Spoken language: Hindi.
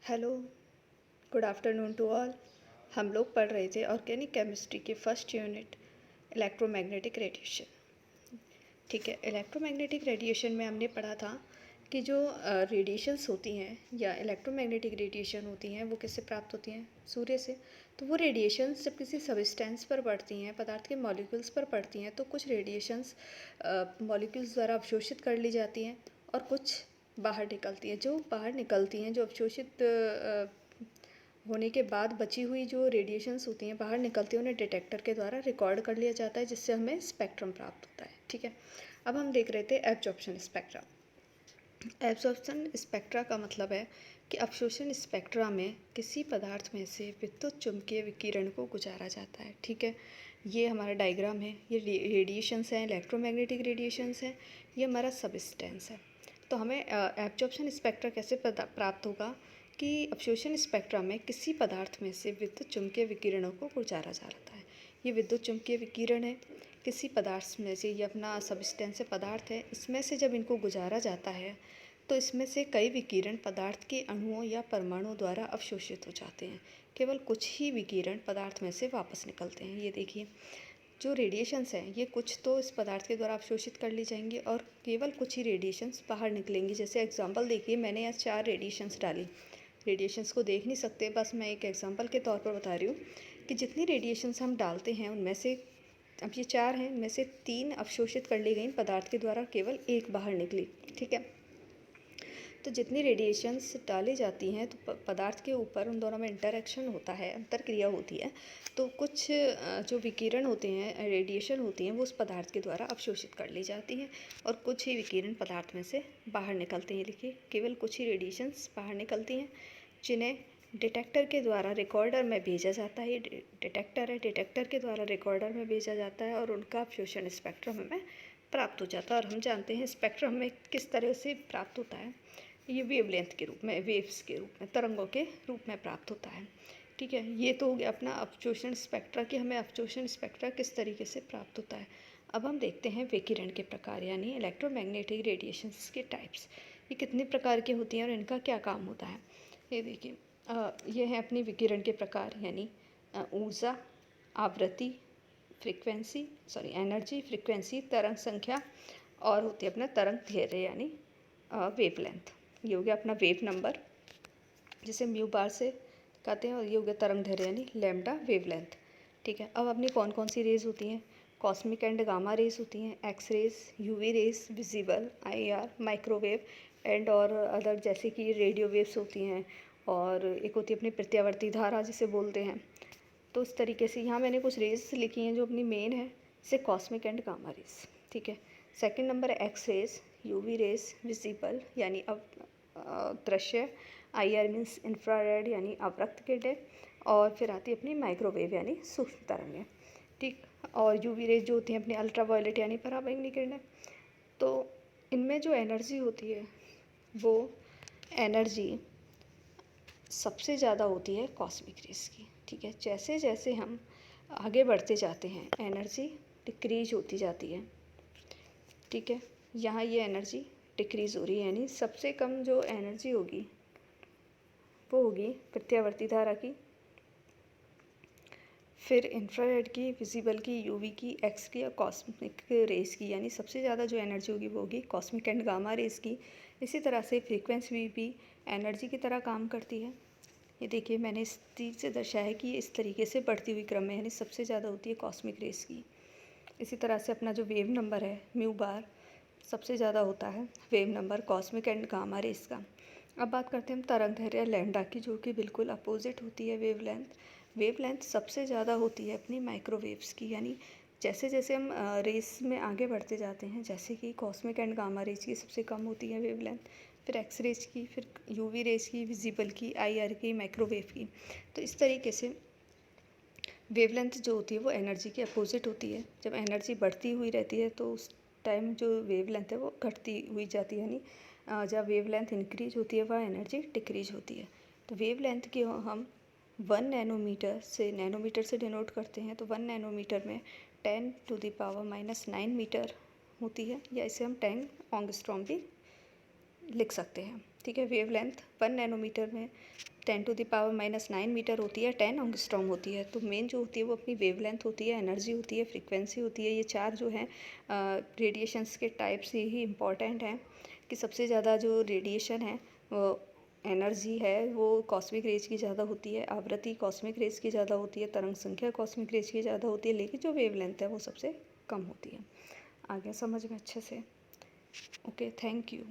Hello, good afternoon to all. हम लोग पढ़ रहे थे ऑर्गेनिक केमिस्ट्री के फर्स्ट यूनिट इलेक्ट्रोमैग्नेटिक रेडिएशन। ठीक है, इलेक्ट्रोमैग्नेटिक रेडिएशन में हमने पढ़ा था कि जो रेडिएशंस होती हैं या इलेक्ट्रोमैग्नेटिक रेडिएशन होती हैं वो किससे प्राप्त होती हैं? सूर्य से। तो वो रेडिएशंस जब किसी सब्सटेंस पर पड़ती हैं, पदार्थ के मॉलिक्यूल्स पर पड़ती हैं, तो कुछ रेडिएशंस मॉलिक्यूल्स द्वारा अवशोषित कर ली जाती हैं और कुछ बाहर निकलती हैं। जो बाहर निकलती हैं, जो अवशोषित होने के बाद बची हुई जो रेडिएशंस होती हैं बाहर निकलती हैं, उन्हें डिटेक्टर के द्वारा रिकॉर्ड कर लिया जाता है, जिससे हमें स्पेक्ट्रम प्राप्त होता है। ठीक है, अब हम देख रहे थे एब्जॉर्प्शन स्पेक्ट्रा। एब्जॉर्प्शन स्पेक्ट्रा का मतलब है कि अवशोषण स्पेक्ट्रा में किसी पदार्थ में से विद्युत चुम्बकीय विकिरण को गुजारा जाता है। ठीक है, ये हमारा डायग्राम है। ये रेडिएशंस हैं, इलेक्ट्रोमैग्नेटिक रेडिएशंस हैं, ये हमारा सबस्टेंस है। तो हमें एब्जॉर्प्शन स्पेक्ट्रा कैसे प्राप्त होगा कि अवशोषण स्पेक्ट्रा में किसी पदार्थ में से विद्युत चुम्बकीय विकिरणों को गुजारा जाता है। ये विद्युत चुम्बकीय विकिरण है किसी पदार्थ में से, ये अपना सबस्टेंस है, पदार्थ है, इसमें से जब इनको गुजारा जाता है तो इसमें से कई विकिरण पदार्थ के अणुओं या परमाणुओं द्वारा अवशोषित हो जाते हैं। केवल कुछ ही विकिरण पदार्थ में से वापस निकलते हैं। ये देखिए, जो रेडिएशंस हैं ये कुछ तो इस पदार्थ के द्वारा अवशोषित कर ली जाएंगी और केवल कुछ ही रेडिएशंस बाहर निकलेंगी। जैसे एग्जांपल देखिए, मैंने यहाँ 4 रेडिएशंस डाली। रेडिएशंस को देख नहीं सकते, बस मैं एक एग्जांपल के तौर पर बता रही हूँ कि जितनी रेडिएशंस हम डालते हैं उनमें से, अब ये 4 हैं, इनमें से 3 अवशोषित कर ली गई पदार्थ के द्वारा, केवल एक बाहर निकली। ठीक है, तो जितनी रेडिएशंस डाली जाती हैं तो पदार्थ के ऊपर उन दोनों में इंटरेक्शन होता है, अंतरक्रिया होती है। तो कुछ जो विकिरण होते हैं, रेडिएशन होती हैं, वो उस पदार्थ के द्वारा अवशोषित कर ली जाती हैं और कुछ ही विकिरण पदार्थ में से बाहर निकलते हैं। देखिए, केवल कुछ ही रेडिएशंस बाहर निकलती हैं, जिन्हें डिटेक्टर के द्वारा रिकॉर्डर में भेजा जाता है। डिटेक्टर है, डिटेक्टर के द्वारा रिकॉर्डर में भेजा जाता है और उनका अवशोषण स्पेक्ट्रम हमें प्राप्त हो जाता है। और हम जानते हैं स्पेक्ट्रम में किस तरह से प्राप्त होता है। ये वेवलेंथ के रूप में, वेव्स के रूप में, तरंगों के रूप में प्राप्त होता है। ठीक है, ये तो हो गया अपना अवशोषण स्पेक्ट्रा कि हमें अवशोषण स्पेक्ट्रा किस तरीके से प्राप्त होता है। अब हम देखते हैं विकिरण के प्रकार, यानी इलेक्ट्रोमैग्नेटिक रेडिएशंस के टाइप्स। ये कितने प्रकार की होती हैं और इनका क्या काम होता है। ये देखिए, ये है अपनी विकिरण के प्रकार, यानी ऊर्जा, आवृत्ति, एनर्जी, फ्रिक्वेंसी, तरंग संख्या और होती है अपना तरंग दैर्ध्य यानी वेवलेंथ। ये हो गया अपना वेव नंबर, जिसे म्यू बार से कहते हैं, और ये हो गया तरंग दैर्ध्य यानी लैम्डा वेवलेंथ। ठीक है, अब अपनी कौन कौन सी रेज होती हैं? कॉस्मिक एंड गामा रेज होती हैं, X rays, UV rays, visible, IR, microwave and और अदर, जैसे कि रेडियो वेव्स होती हैं, और एक होती है अपनी प्रत्यावर्ती धारा जिसे बोलते हैं। तो इस तरीके से यहाँ मैंने कुछ रेज लिखी हैं जो अपनी मेन है, जैसे कॉस्मिक एंड गामा रेज। ठीक है, सेकंड नंबर है X rays, UV rays, visible यानी अब दृश्य, आईआर मीन्स इंफ्रारेड यानी अवरक्त किरणें, और फिर आती है अपनी माइक्रोवेव यानी सूक्ष्म तरंगें। ठीक, और यूवी रेज जो होती हैं अपनी अल्ट्रावायलेट यानी पराबैंगनी किरणें। तो इनमें जो एनर्जी होती है वो एनर्जी सबसे ज़्यादा होती है कॉस्मिक रेज की। ठीक है, जैसे जैसे हम आगे बढ़ते जाते हैं एनर्जी डिक्रीज होती जाती है। ठीक है, यहाँ ये एनर्जी डिक्रीज़ हो रही है, यानी सबसे कम जो एनर्जी होगी वो होगी प्रत्यावर्ती धारा की, फिर इंफ्रारेड की, विजिबल की, यूवी की, एक्स की और कॉस्मिक रेस की। यानी सबसे ज़्यादा जो एनर्जी होगी वो होगी कॉस्मिक एंड गामा रेस की। इसी तरह से फ्रीक्वेंसी भी एनर्जी की तरह काम करती है। ये देखिए, मैंने इस चीज़ से दर्शाया है कि इस तरीके से बढ़ती हुई क्रम में, यानी सबसे ज़्यादा होती है कॉस्मिक रेस की। इसी तरह से अपना जो वेव नंबर है म्यू बार, सबसे ज़्यादा होता है wave number cosmic and gamma rays का। अब बात करते हैं हम तरंग दैर्ध्य लैम्डा की, जो कि बिल्कुल अपोजिट होती है वेवलेंथ। वेवलेंथ सबसे ज़्यादा होती है अपनी माइक्रोवेव्स की, यानी जैसे जैसे हम रेस में आगे बढ़ते जाते हैं, जैसे कि कॉस्मिक एंड गामा रेस की सबसे कम होती है वेवलेंथ, फिर एक्स रेज की, फिर यूवी रेज की, विजिबल की, आईआर की, माइक्रोवेव की। तो इस तरीके से वेवलेंथ जो होती है वो एनर्जी के अपोजिट होती है। जब एनर्जी बढ़ती हुई रहती है तो उस टाइम जो वेवलेंथ है वो घटती हुई जाती है, यानी जब वेवलेंथ इंक्रीज होती है वह एनर्जी डिक्रीज होती है। तो वेवलेंथ की हम 1 नैनोमीटर से डिनोट करते हैं। तो 1 नैनोमीटर में 10⁻⁻⁹ मीटर होती है, या इसे हम 10 एंगस्ट्रॉम भी लिख सकते हैं। ठीक है। वेवलेंथ 1 नैनोमीटर में 10⁻⁻9 मीटर होती है, 10 एंगस्ट्रॉम होती है। तो मेन जो होती है वो अपनी वेवलेंथ होती है, एनर्जी होती है, फ्रीक्वेंसी होती है। ये चार जो हैं रेडिएशंस के टाइप से ही इम्पॉर्टेंट हैं कि सबसे ज़्यादा जो रेडिएशन है वो एनर्जी है वो कॉस्मिक रेज की ज़्यादा होती है, आवृत्ति कॉस्मिक रेज की ज़्यादा होती है, तरंग संख्या कॉस्मिक रेज की ज़्यादा होती है, लेकिन जो वेवलेंथ है वो सबसे कम होती है। आ गया समझ में अच्छे से? Okay, thank you.